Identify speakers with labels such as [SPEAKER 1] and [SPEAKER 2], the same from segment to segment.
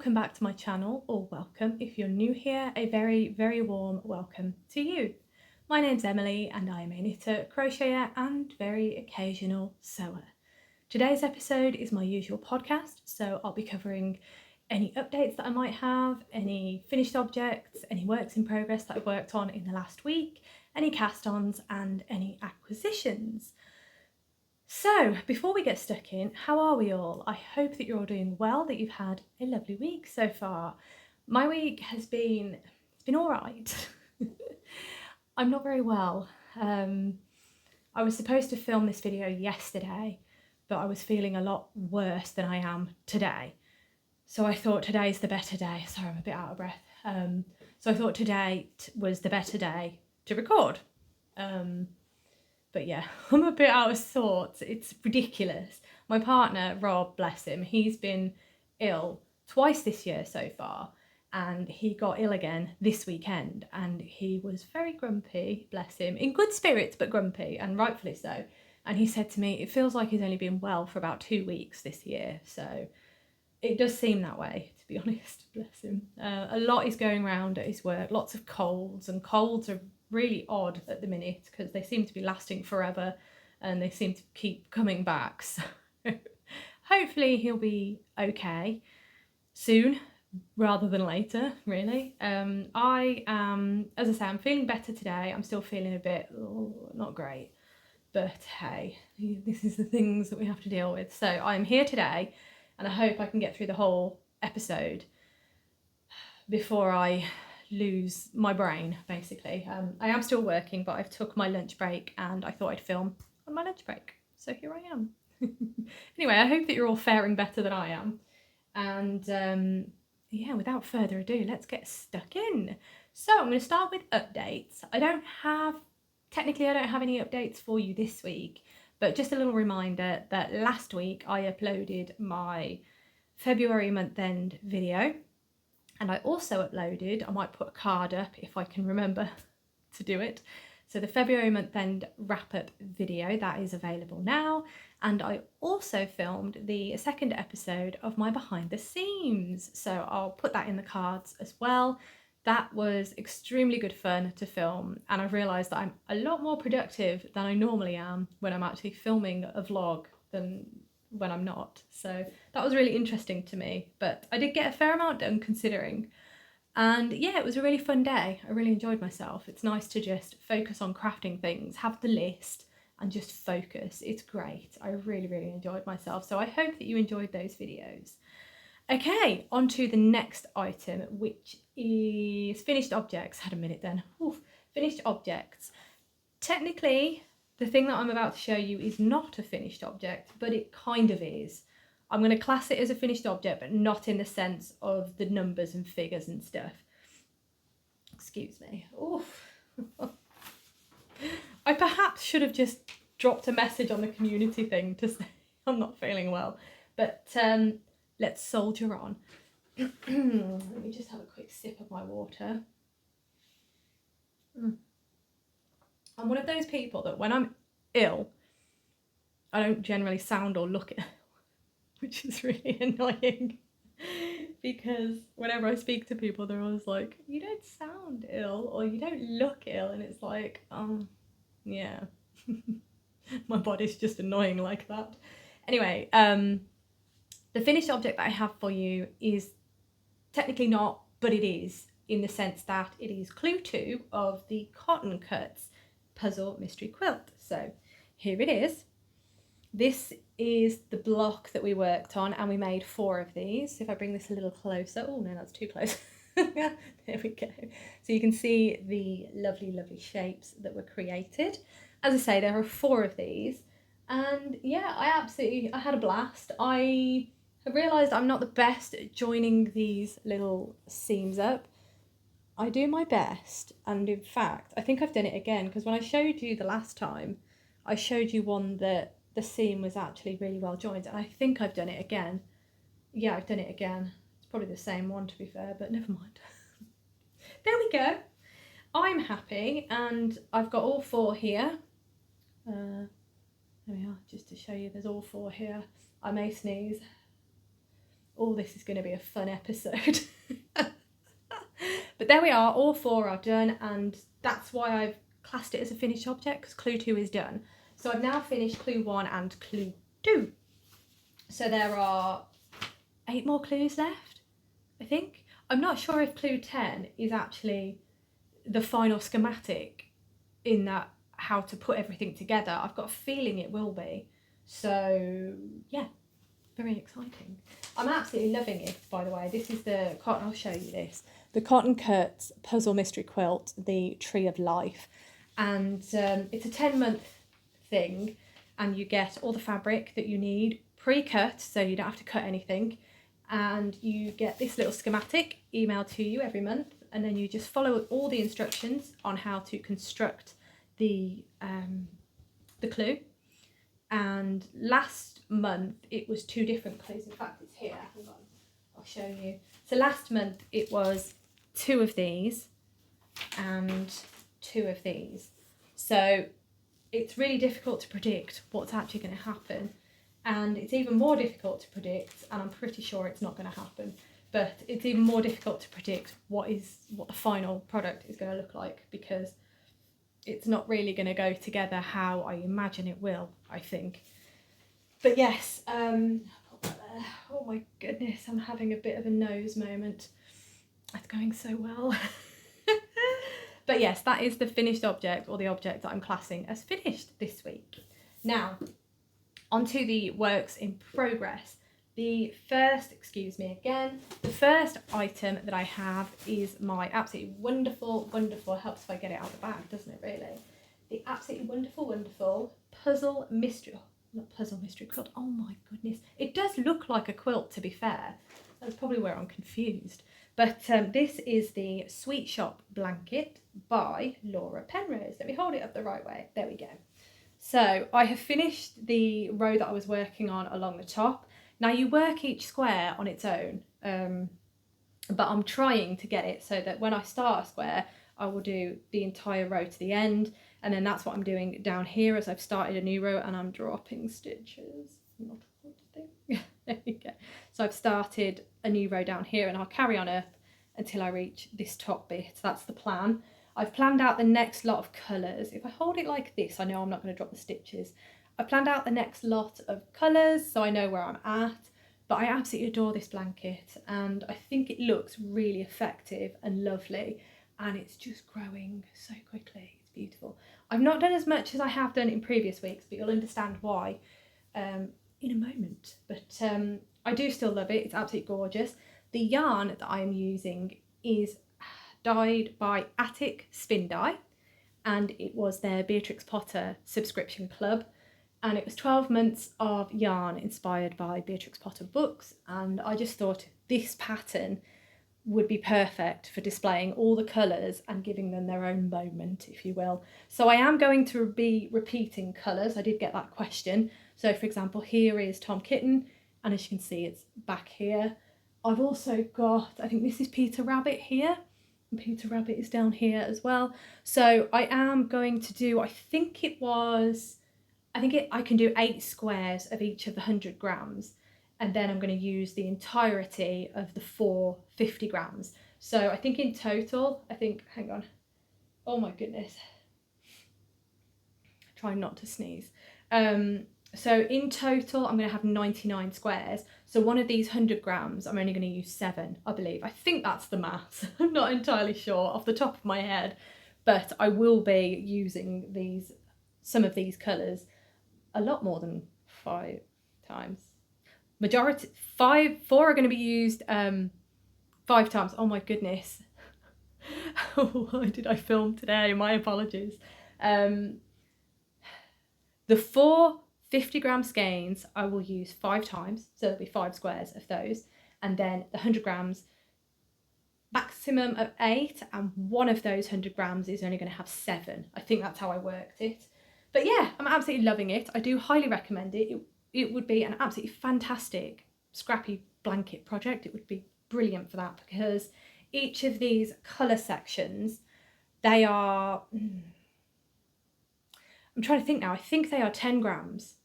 [SPEAKER 1] welcome back to my channel, or welcome if you're new here, a very warm welcome to you. My name's Emily and I am a knitter, crocheter and very occasional sewer. Today's episode is my usual podcast, so I'll be covering any updates that I might have, any finished objects, any works in progress that I've worked on in the last week, any cast-ons and any acquisitions. So, before we get stuck in, how are we all? I hope that you're all doing well, that you've had a lovely week so far. My week has been, it's been all right. I'm not very well. I was supposed to film this video yesterday, but I was feeling a lot worse than I am today. So I thought today's the better day. Sorry, I'm a bit out of breath. So I thought today was the better day to record. But yeah, I'm a bit out of sorts. It's ridiculous. My partner, Rob, bless him, he's been ill twice this year so far, and he got ill again this weekend, and he was very grumpy, bless him, in good spirits but grumpy, and rightfully so. And he said to me, it feels like he's only been well for about 2 weeks this year, so it does seem that way, to be honest, bless him. A lot is going around at his work, lots of colds, and colds are really odd at the minute because they seem to be lasting forever and they seem to keep coming back. So hopefully he'll be okay soon rather than later, really. I am, as I say, I'm feeling better today. I'm still feeling a bit not great, but hey, this is the things that we have to deal with. So I'm here today and I hope I can get through the whole episode before I lose my brain, basically. I am still working, but I've took my lunch break and I thought I'd film on my lunch break. So here I am. Anyway, I hope that you're all faring better than I am. And yeah, without further ado, let's get stuck in. So I'm going to start with updates. I don't have any updates for you this week, but just a little reminder that last week I uploaded my February month end video. And I also uploaded, I might put a card up if I can remember to do it. So the February month end wrap up video, that is available now. And I also filmed the second episode of my behind the scenes. So I'll put that in the cards as well. That was extremely good fun to film. And I've realised that I'm a lot more productive than I normally am when I'm actually filming a vlog than when I'm not. So that was really interesting to me, but I did get a fair amount done considering. And yeah, it was a really fun day. I really enjoyed myself. It's nice to just focus on crafting things, have the list and just focus. It's great. I really enjoyed myself. So I hope that you enjoyed those videos. Okay, on to the next item, which is finished objects. Had a minute then. Oof. Finished objects. Technically, the thing that I'm about to show you is not a finished object, but it kind of is. I'm going to class it as a finished object, but not in the sense of the numbers and figures and stuff. Excuse me. Oof. I perhaps should have just dropped a message on the community thing to say I'm not feeling well, but let's soldier on. Let me just have a quick sip of my water. I'm one of those people that when I'm ill, I don't generally sound or look ill, which is really annoying because whenever I speak to people, they're always like, you don't sound ill or you don't look ill. And it's like, yeah, my body's just annoying like that. Anyway, the finished object that I have for you is technically not, but it is in the sense that it is Clue 2 of the Cotton Cuts puzzle mystery quilt. So here it is. This is the block that we worked on and we made 4 of these. If I bring this a little closer, oh no, that's too close. There we go. So you can see the lovely shapes that were created. As I say, there are 4 of these and yeah, I had a blast. I have realised I'm not the best at joining these little seams up. I do my best, and in fact I think I've done it again because when I showed you the last time I showed you one that the seam was actually really well joined, and I think I've done it again. Yeah, I've done it again. It's probably the same one to be fair, but never mind. There we go. I'm happy and I've got all 4 here. There we are, just to show you there's all 4 here. I may sneeze. Oh, this is going to be a fun episode. But there we are, all 4 are done, and that's why I've classed it as a finished object, because clue 2 is done. So I've now finished clue 1 and clue 2. So there are 8 more clues left, I think. I'm not sure if clue 10 is actually the final schematic in that how to put everything together. I've got a feeling it will be. So yeah, very exciting. I'm absolutely loving it, by the way. This is the cotton, I'll show you this. The Cotton Cuts Puzzle Mystery Quilt, the Tree of Life. And it's a 10-month thing, and you get all the fabric that you need pre-cut, so you don't have to cut anything. And you get this little schematic emailed to you every month, and then you just follow all the instructions on how to construct the clue. And last month it was 2 different clues. In fact, it's here. Hang on, I'll show you. So last month it was 2 of these and 2 of these. So it's really difficult to predict what's actually going to happen, and it's even more difficult to predict, and I'm pretty sure it's not going to happen, but it's even more difficult to predict what the final product is going to look like, because it's not really going to go together how I imagine it will, I think. But yes, oh my goodness, I'm having a bit of a nose moment. It's going so well. But yes, that is the finished object, or the object that I'm classing as finished this week. Now, onto the works in progress. The first item that I have is my absolutely wonderful, helps if I get it out of the bag, doesn't it really? The absolutely wonderful puzzle mystery, not puzzle mystery quilt, oh my goodness. It does look like a quilt, to be fair. That's probably where I'm confused. But this is the Sweet Shop blanket by Laura Penrose. Let me hold it up the right way. There we go. So I have finished the row that I was working on along the top. Now you work each square on its own, but I'm trying to get it so that when I start a square, I will do the entire row to the end. And then that's what I'm doing down here, as I've started a new row and I'm dropping stitches. Not a good thing. There we go. So I've started a new row down here, and I'll carry on up until I reach this top bit. That's the plan. I've planned out the next lot of colours. If I hold it like this, I know I'm not going to drop the stitches. I planned out the next lot of colours, so I know where I'm at. But I absolutely adore this blanket, and I think it looks really effective and lovely, and it's just growing so quickly. It's beautiful. I've not done as much as I have done in previous weeks, but you'll understand why in a moment. But I do still love it. It's absolutely gorgeous. The yarn that I'm using is dyed by Attic Spin Dye, and it was their Beatrix Potter subscription club, and it was 12 months of yarn inspired by Beatrix Potter books, and I just thought this pattern would be perfect for displaying all the colours and giving them their own moment, if you will. So I am going to be repeating colours. I did get that question. So for example, here is Tom Kitten, and as you can see, it's back here. I've also got, I think this is Peter Rabbit here, and Peter Rabbit is down here as well. So I am going to do, I can do 8 squares of each of the 100 grams. And then I'm going to use the entirety of the 4 50 grams. So I think in total, hang on. Oh my goodness. Trying not to sneeze. So in total, I'm going to have 99 squares. So one of these 100 grams, I'm only going to use 7, I believe. I think that's the maths. I'm not entirely sure off the top of my head, but I will be using some of these colours a lot more than 5 times. Majority, 4 are going to be used 5 times. Oh my goodness. Why did I film today? My apologies. The 4 50-gram skeins I will use 5 times, so there'll be 5 squares of those, and then the 100 grams maximum of 8, and one of those 100 grams is only going to have 7. I think that's how I worked it. But yeah, I'm absolutely loving it. I do highly recommend it. It would be an absolutely fantastic scrappy blanket project. It would be brilliant for that, because each of these colour sections, they are, I'm trying to think now, I think they are 10 grams.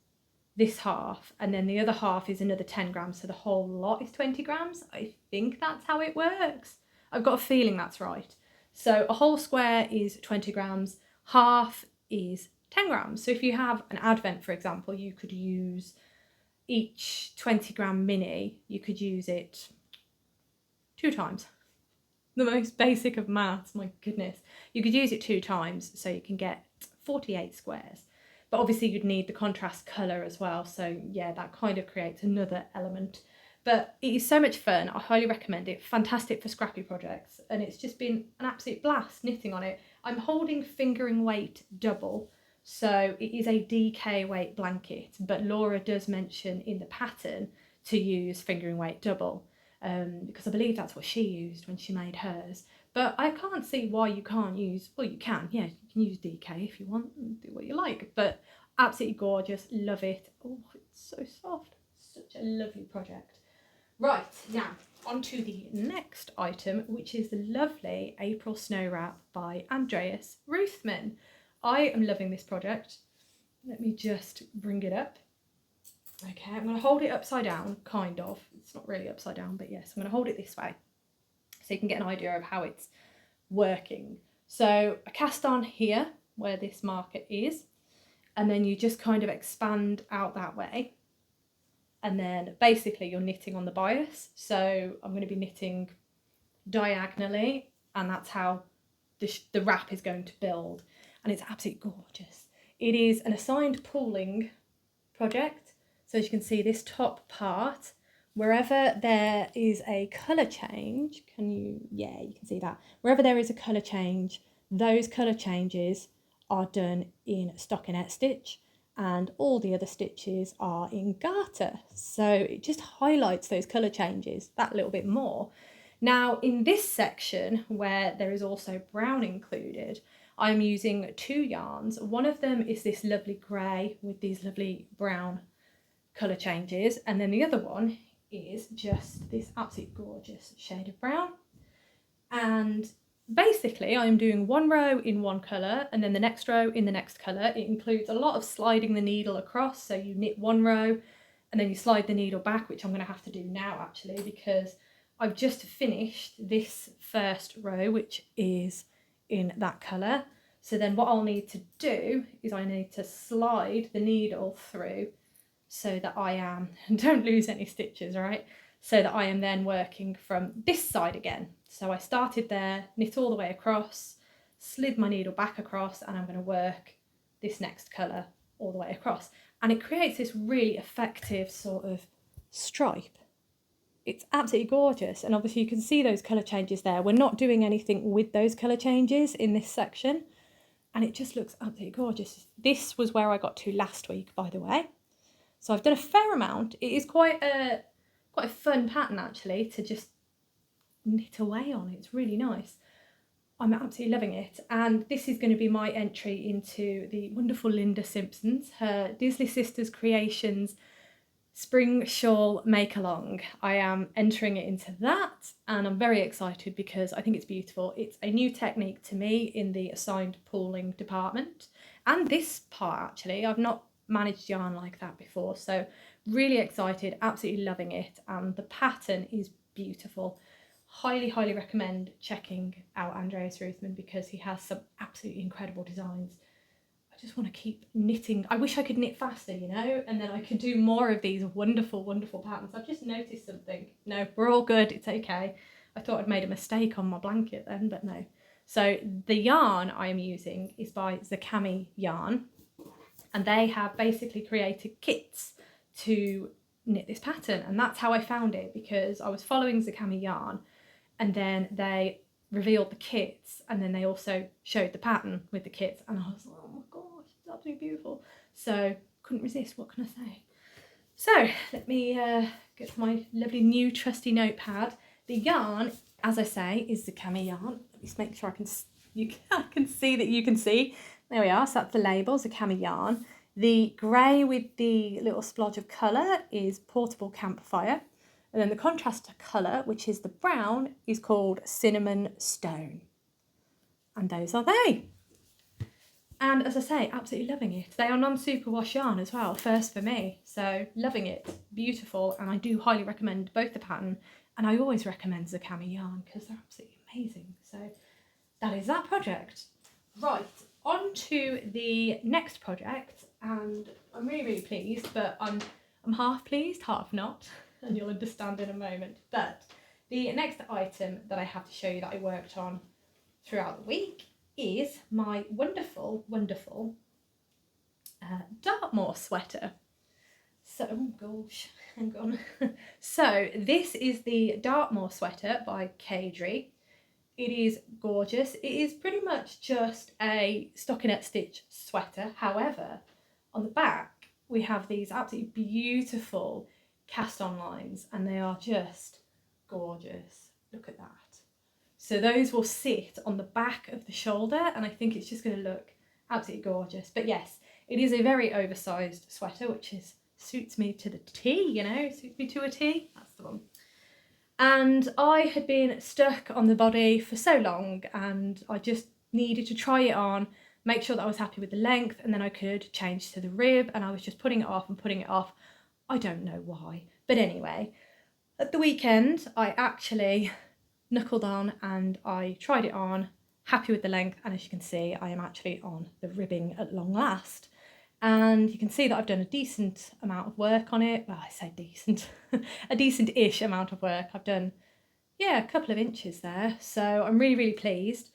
[SPEAKER 1] this half, and then the other half is another 10 grams, so the whole lot is 20 grams. I think that's how it works. I've got a feeling that's right. So a whole square is 20 grams, half is 10 grams. So if you have an advent, for example, you could use each 20 gram mini, you could use it 2 times. The most basic of maths, my goodness. You could use it 2 times, so you can get 48 squares. But obviously you'd need the contrast colour as well, so yeah, that kind of creates another element. But it is so much fun, I highly recommend it. Fantastic for scrappy projects, and it's just been an absolute blast knitting on it. I'm holding fingering weight double, so it is a DK weight blanket, but Laura does mention in the pattern to use fingering weight double, because I believe that's what she used when she made hers. But I can't see why you can't use, well, you can, yeah, you can use DK if you want, do what you like, but absolutely gorgeous, love it. Oh, it's so soft, such a lovely project. Right, now on to the next item, which is the lovely April Snow Wrap by Andreas Ruthman. I am loving this project. Let me just bring it up. Okay, I'm going to hold it upside down, kind of. It's not really upside down, but yes, I'm going to hold it this way so you can get an idea of how it's working. So I cast on here where this marker is, and then you just kind of expand out that way. And then basically you're knitting on the bias. So I'm going to be knitting diagonally, and that's how the wrap is going to build. And it's absolutely gorgeous. It is an assigned pooling project. So as you can see, this top part, wherever there is a colour change, you can see that. Wherever there is a colour change, those colour changes are done in stockinette stitch, and all the other stitches are in garter. So it just highlights those colour changes that little bit more. Now in this section, where there is also brown included, I'm using 2 yarns. One of them is this lovely grey with these lovely brown colour changes, and then the other one is just this absolutely gorgeous shade of brown. And basically I'm doing 1 row in one colour and then the next row in the next colour. It includes a lot of sliding the needle across, so you knit 1 row and then you slide the needle back, which I'm going to have to do now actually, because I've just finished this first row, which is in that colour. So then what I'll need to do is I need to slide the needle through so that I am, don't lose any stitches, right? So that I am then working from this side again. So I started there, knit all the way across, slid my needle back across, and I'm going to work this next colour all the way across. And it creates this really effective sort of stripe. It's absolutely gorgeous, and obviously you can see those colour changes there. We're not doing anything with those colour changes in this section, and it just looks absolutely gorgeous. This was where I got to last week, by the way. So I've done a fair amount. It is quite a fun pattern actually to just knit away on. It's really nice. I'm absolutely loving it, and this is going to be my entry into the wonderful Linda Simpson's, her Disley Sisters Creations Spring Shawl Make Along. I am entering it into that, and I'm very excited because I think it's beautiful. It's a new technique to me in the assigned pooling department, and this part actually, I've not managed yarn like that before, so really excited, absolutely loving it, and the pattern is beautiful. Highly recommend checking out Andreas Ruthman because he has some absolutely incredible designs. I just want to keep knitting. I wish I could knit faster, you know, and then I could do more of these wonderful patterns. I've just noticed something. No, we're all good, it's okay. I thought I'd made a mistake on my blanket then, but no. So the yarn I am using is by Zakami Yarn, and they have basically created kits to knit this pattern, and that's how I found it, because I was following Zakami Yarn and then they revealed the kits, and then they also showed the pattern with the kits, and I was like, oh my gosh, it's absolutely beautiful. So couldn't resist, what can I say? So let me get my lovely new trusty notepad. The yarn, as I say, is Zakami Yarn. Let me just make sure I can see that you can see. There we are, so that's the label, Zakami Yarn. The grey with the little splodge of colour is Portable Campfire. And then the contrast colour, which is the brown, is called Cinnamon Stone. And those are they. And as I say, absolutely loving it. They are non-superwash yarn as well, first for me. So loving it, beautiful. And I do highly recommend both the pattern, and I always recommend the cami yarn because they're absolutely amazing. So that is that project. Right, on to the next project. And I'm really, really pleased, but I'm half pleased, half not. And you'll understand in a moment. But the next item that I have to show you that I worked on throughout the week is my wonderful, wonderful Dartmoor sweater. So, oh gosh, hang on. So this is the Dartmoor sweater by Ravelry. It is gorgeous. It is pretty much just a stockinette stitch sweater. However, on the back we have these absolutely beautiful cast on lines, and they are just gorgeous. Look at that. So those will sit on the back of the shoulder, and I think it's just going to look absolutely gorgeous. But yes, it is a very oversized sweater, which suits me to the T, you know, suits me to a T. That's the one. And I had been stuck on the body for so long, and I just needed to try it on, make sure that I was happy with the length, and then I could change to the rib, and I was just putting it off and putting it off. I don't know why. But anyway, at the weekend, I actually knuckled on and I tried it on, happy with the length, and as you can see, I am actually on the ribbing at long last. And you can see that I've done a decent amount of work on it. Well, I say decent, a decent-ish amount of work. I've done, yeah, a couple of inches there, so I'm really, really pleased.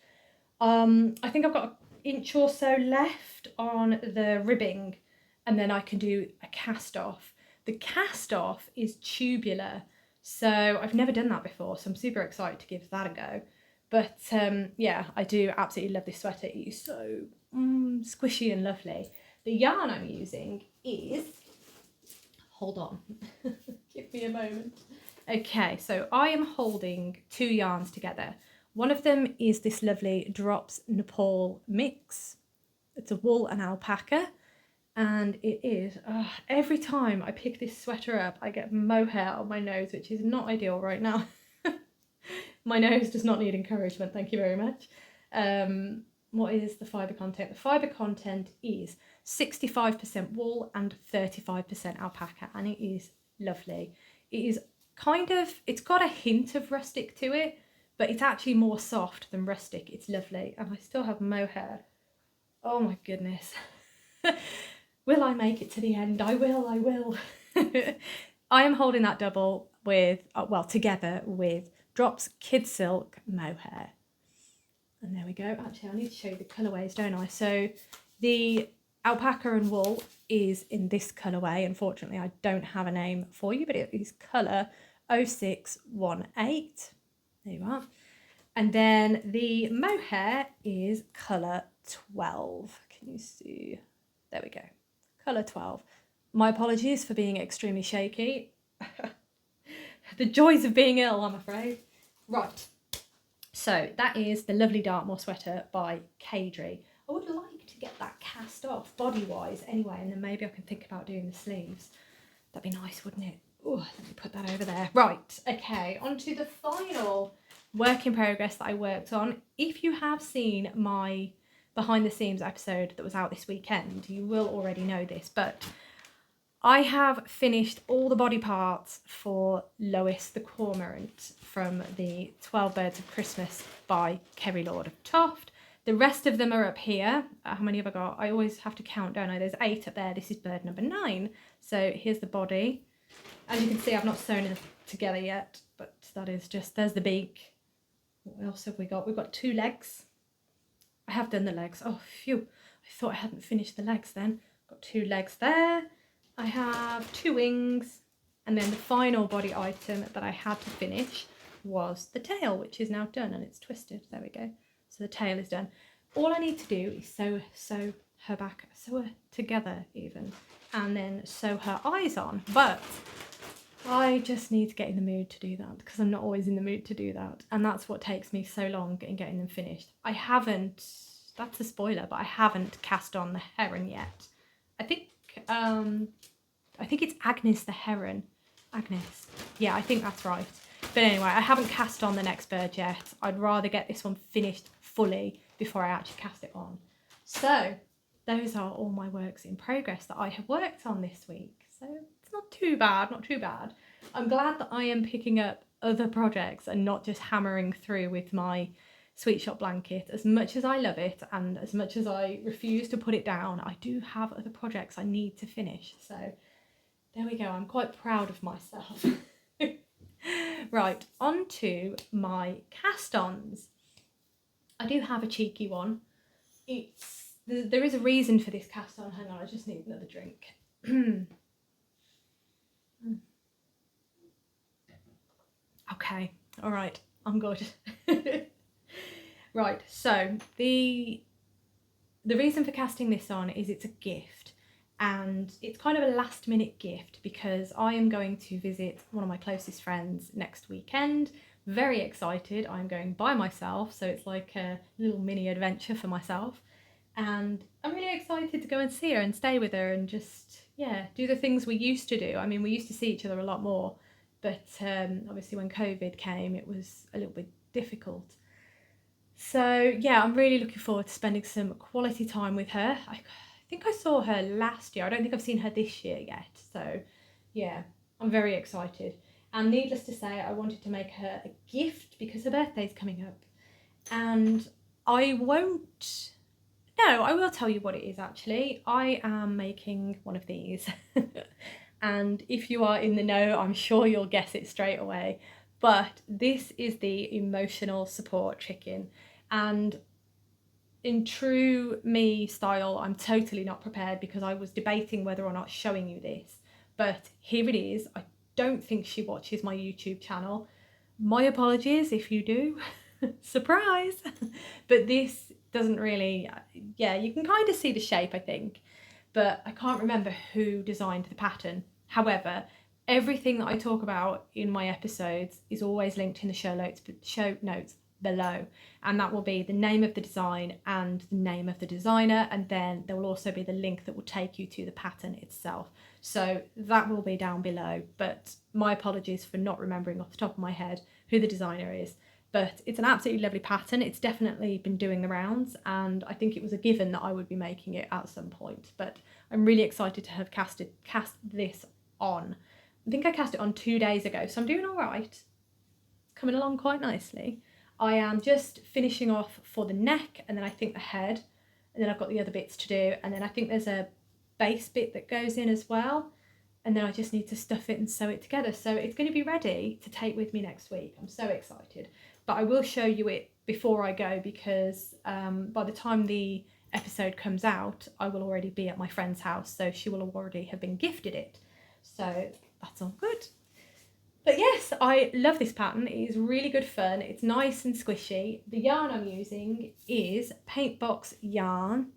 [SPEAKER 1] I think I've got an inch or so left on the ribbing, and then I can do a cast off. The cast off is tubular, so I've never done that before, so I'm super excited to give that a go. But yeah, I do absolutely love this sweater. It is so squishy and lovely. The yarn I'm using is, hold on, give me a moment. Okay, so I am holding two yarns together. One of them is this lovely Drops Nepal mix. It's a wool and alpaca. And it is, every time I pick this sweater up, I get mohair on my nose, which is not ideal right now. My nose does not need encouragement, thank you very much. What is the fibre content? The fibre content is 65% wool and 35% alpaca, and it is lovely. It is kind of, it's got a hint of rustic to it, but it's actually more soft than rustic. It's lovely, and I still have mohair. Oh my goodness. Will I make it to the end? I will. I am holding that double with, well, together with Drops Kid Silk Mohair. And there we go. Actually, I need to show you the colourways, don't I? So the alpaca and wool is in this colourway. Unfortunately, I don't have a name for you, but it is colour 0618. There you are. And then the mohair is colour 12. Can you see? There we go. Colour 12. My apologies for being extremely shaky. The joys of being ill, I'm afraid. Right. So that is the lovely Dartmoor sweater by Ravelry. I would like to get that cast off body-wise anyway, and then maybe I can think about doing the sleeves. That'd be nice, wouldn't it? Oh, let me put that over there. Right, okay, on to the final work in progress that I worked on. If you have seen my behind the scenes episode that was out this weekend, you will already know this, but I have finished all the body parts for Lois the Cormorant from the 12 Birds of Christmas by Kerry Lord of Toft. The rest of them are up here. How many have I got? I always have to count, don't I? There's 8 up there. This is bird number 9. So here's the body. As you can see, I've not sewn it together yet, but that is just, there's the beak. What else have we got? We've got 2 legs. I have done the legs. Oh, phew. I thought I hadn't finished the legs then. Got 2 legs there. I have 2 wings. And then the final body item that I had to finish was the tail, which is now done and it's twisted. There we go. So the tail is done. All I need to do is sew her back, sew her together even, and then sew her eyes on. But I just need to get in the mood to do that because I'm not always in the mood to do that. And that's what takes me so long in getting them finished. I haven't, that's a spoiler, but I haven't cast on the heron yet. I think it's Agnes the heron. Agnes. Yeah, I think that's right. But anyway, I haven't cast on the next bird yet. I'd rather get this one finished fully before I actually cast it on. So those are all my works in progress that I have worked on this week. So it's not too bad, not too bad. I'm glad that I am picking up other projects and not just hammering through with my sweet shop blanket. As much as I love it and as much as I refuse to put it down, I do have other projects I need to finish. So there we go, I'm quite proud of myself. Right, on to my cast-ons. I do have a cheeky one. There is a reason for this cast-on. Hang on, I just need another drink. Okay, all right, I'm good. Right, so the reason for casting this on is it's a gift, and it's kind of a last minute gift because I am going to visit one of my closest friends next weekend. Very excited. I'm going by myself, so it's like a little mini adventure for myself, and I'm really excited to go and see her and stay with her and just, yeah, do the things we used to do. I mean, we used to see each other a lot more, but obviously when COVID came it was a little bit difficult. So yeah, I'm really looking forward to spending some quality time with her. I think I saw her last year. I don't think I've seen her this year yet. So yeah, I'm very excited. And needless to say, I wanted to make her a gift because her birthday's coming up. And I will tell you what it is actually. I am making one of these. And if you are in the know, I'm sure you'll guess it straight away. But this is the emotional support chicken, and in true me style, I'm totally not prepared because I was debating whether or not showing you this, but here it is. I don't think she watches my YouTube channel. My apologies if you do. Surprise! But this doesn't really, yeah, you can kind of see the shape, I think, but I can't remember who designed the pattern. However, everything that I talk about in my episodes is always linked in the show notes below, and that will be the name of the design and the name of the designer, and then there will also be the link that will take you to the pattern itself. So that will be down below, but my apologies for not remembering off the top of my head who the designer is. But it's an absolutely lovely pattern. It's definitely been doing the rounds, and I think it was a given that I would be making it at some point. But I'm really excited to have cast this on. I think I cast it on 2 days ago, so I'm doing all right. It's coming along quite nicely. I am just finishing off for the neck, and then I think the head, and then I've got the other bits to do, and then I think there's a base bit that goes in as well, and then I just need to stuff it and sew it together. So it's going to be ready to take with me next week. I'm so excited. But I will show you it before I go because by the time the episode comes out, I will already be at my friend's house, so she will already have been gifted it. So that's all good. But yes, I love this pattern. It is really good fun. It's nice and squishy. The yarn I'm using is Paintbox yarn,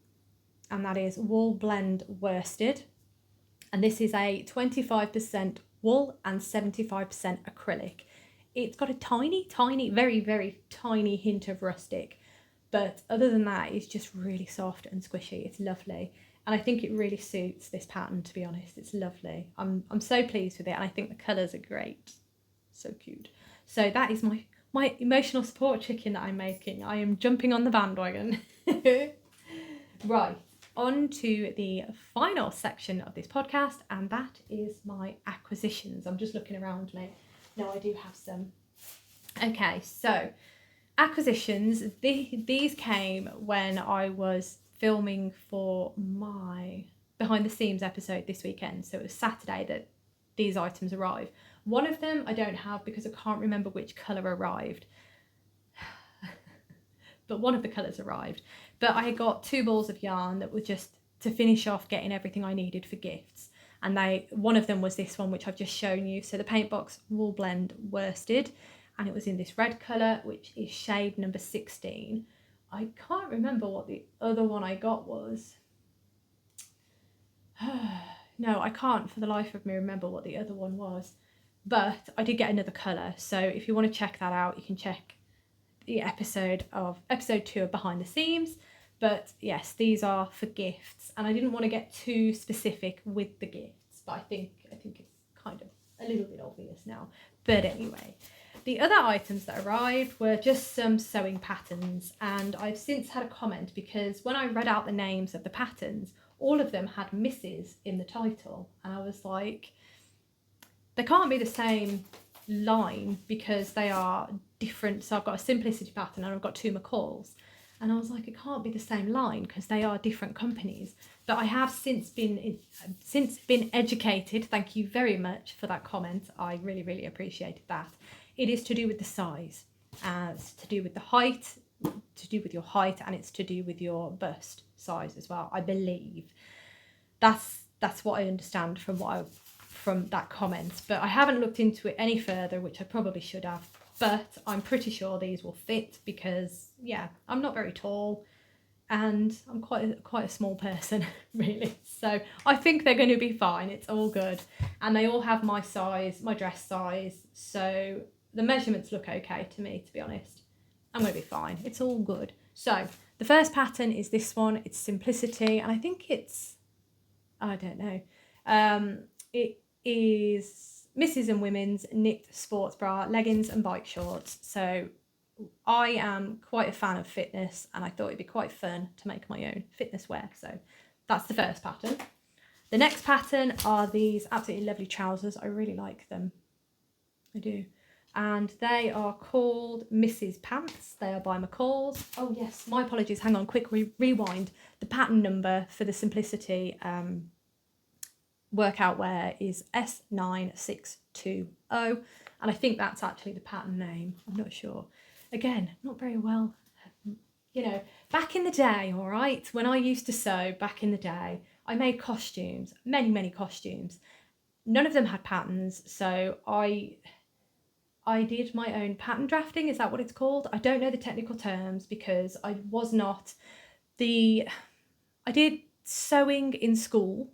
[SPEAKER 1] and that is Wool Blend Worsted. And this is a 25% wool and 75% acrylic. It's got a tiny, very, very tiny hint of rustic. But other than that, it's just really soft and squishy. It's lovely. And I think it really suits this pattern, to be honest. It's lovely. I'm so pleased with it, and I think the colours are great. So cute. So that is my emotional support chicken that I'm making. I am jumping on the bandwagon. Right, on to the final section of this podcast, and that is my acquisitions. I'm just looking around me. No, I do have some. Okay, so acquisitions. These came when I was filming for my behind the seams episode this weekend. So it was Saturday that these items arrived. One of them I don't have because I can't remember which colour arrived. But one of the colours arrived. But I got 2 balls of yarn that were just to finish off getting everything I needed for gifts. And one of them was this one, which I've just shown you. So the Paintbox Wool Blend Worsted, and it was in this red colour, which is shade number 16. I can't remember what the other one I got was. No, I can't for the life of me remember what the other one was. But I did get another colour, so if you want to check that out, you can check the episode 2 of Behind the Seams. But yes, these are for gifts, and I didn't want to get too specific with the gifts, but I think it's kind of a little bit obvious now. But anyway, The other items that arrived were just some sewing patterns, and I've since had a comment because when I read out the names of the patterns, all of them had Mrs. in the title, and I was like, they can't be the same line because they are different. So I've got a Simplicity pattern and I've got two McCalls, and I was like, it can't be the same line because they are different companies. But I have since been educated. Thank you very much for that comment. I really, really appreciated that. It is to do with the size, it's to do with the height, to do with your height, and it's to do with your bust size as well, I believe. That's what I understand from that comment, but I haven't looked into it any further, which I probably should have. But I'm pretty sure these will fit because, yeah, I'm not very tall and I'm quite a small person, really. So I think they're going to be fine. It's all good. And they all have my size, my dress size. So the measurements look okay to me, to be honest. I'm going to be fine. It's all good. So the first pattern is this one. It's Simplicity. And I think it's, I don't know. It is Mrs. and Women's knit sports bra, leggings and bike shorts. So I am quite a fan of fitness, and I thought it'd be quite fun to make my own fitness wear. So that's the first pattern. The next pattern are these absolutely lovely trousers. I really like them. I do. And they are called Mrs. Pants. They are by McCall's. Oh yes, my apologies. Hang on, quick rewind. The pattern number for the Simplicity workout wear is S9620. And I think that's actually the pattern name. I'm not sure. Again, not very well. You know, back in the day, all right, when I used to sew back in the day, I made costumes, many costumes. None of them had patterns, so I did my own pattern drafting. Is that what it's called? I don't know the technical terms because I was not I did sewing in school,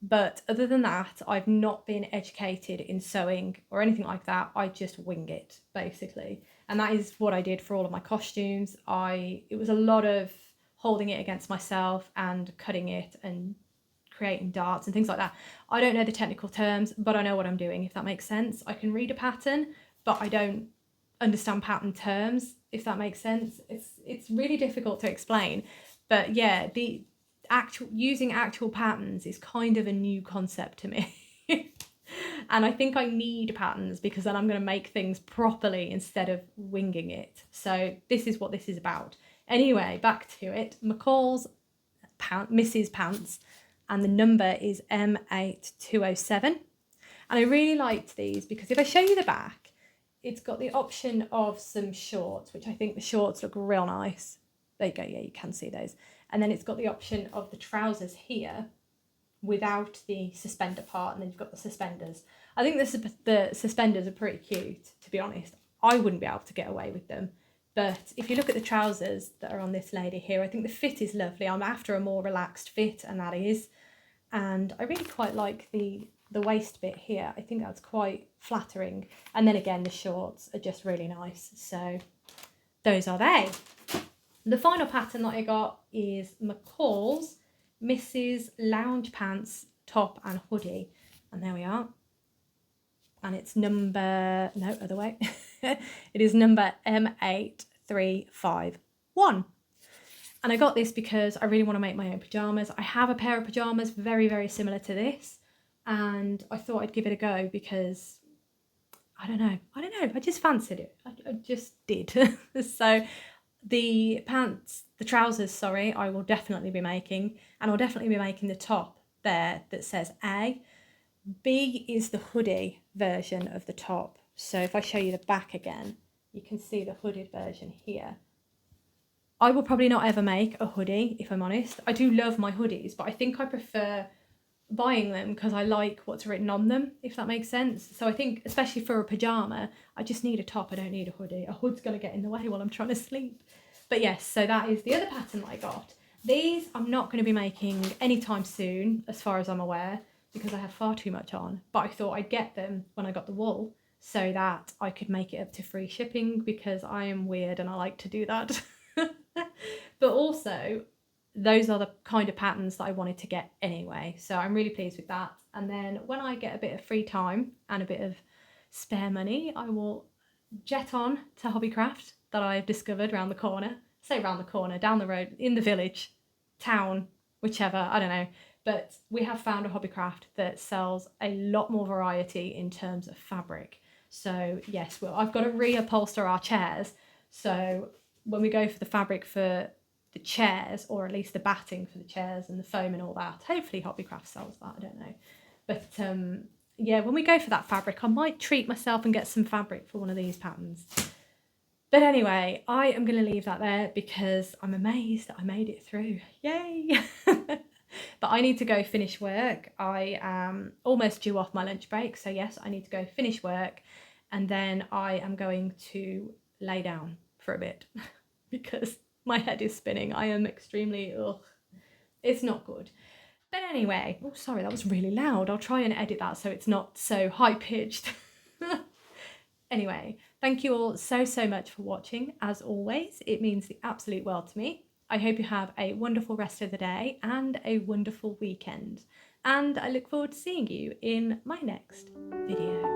[SPEAKER 1] but other than that, I've not been educated in sewing or anything like that. I just wing it, basically. And that is what I did for all of my costumes. It was a lot of holding it against myself and cutting it and creating darts and things like that. I don't know the technical terms, but I know what I'm doing, if that makes sense. I can read a pattern, but I don't understand pattern terms, if that makes sense. It's really difficult to explain. But yeah, using actual patterns is kind of a new concept to me. And I think I need patterns because then I'm going to make things properly instead of winging it. So this is what this is about. Anyway, back to it. McCall's Mrs. Pants, and the number is M8207. And I really liked these because if I show you the back, it's got the option of some shorts, which I think the shorts look real nice. There you go, yeah, you can see those. And then it's got the option of the trousers here without the suspender part, and then you've got the suspenders. I think the suspenders are pretty cute, to be honest. I wouldn't be able to get away with them. But if you look at the trousers that are on this lady here, I think the fit is lovely. I'm after a more relaxed fit, and that is. And I really quite like the waist bit here. I think that's quite flattering. And then again, the shorts are just really nice. So those are they. The final pattern that I got is McCall's Mrs. Lounge Pants top and hoodie. And there we are. And it's number, no, other way. It is number M8351. And I got this because I really want to make my own pyjamas. I have a pair of pyjamas very, very similar to this. And I thought I'd give it a go because, I don't know. I just fancied it. I just did. So the trousers, I will definitely be making. And I'll definitely be making the top there that says A. B is the hoodie version of the top. So if I show you the back again, you can see the hooded version here. I will probably not ever make a hoodie, if I'm honest. I do love my hoodies, but I think I prefer buying them because I like what's written on them, if that makes sense. So I think, especially for a pyjama, I just need a top. I don't need a hoodie. A hood's going to get in the way while I'm trying to sleep. But yes, so that is the other pattern that I got. These I'm not going to be making anytime soon, as far as I'm aware, because I have far too much on. But I thought I'd get them when I got the wool so that I could make it up to free shipping because I am weird and I like to do that. But also, those are the kind of patterns that I wanted to get anyway. So I'm really pleased with that. And then when I get a bit of free time and a bit of spare money, I will jet on to Hobbycraft that I've discovered round the corner. Say round the corner, down the road, in the village, town, whichever, I don't know. But we have found a Hobbycraft that sells a lot more variety in terms of fabric. So yes, well, I've got to reupholster our chairs. So when we go for the fabric for the chairs, or at least the batting for the chairs and the foam and all that, hopefully Hobbycraft sells that, I don't know. But yeah, when we go for that fabric, I might treat myself and get some fabric for one of these patterns. But anyway, I am going to leave that there because I'm amazed that I made it through. Yay! But I need to go finish work. I am almost due off my lunch break. So yes, I need to go finish work, and then I am going to lay down for a bit because my head is spinning. I am extremely, ugh, it's not good. But anyway, oh sorry, that was really loud. I'll try and edit that so it's not so high-pitched. Anyway, thank you all so much for watching. As always, it means the absolute world to me. I hope you have a wonderful rest of the day and a wonderful weekend. And I look forward to seeing you in my next video.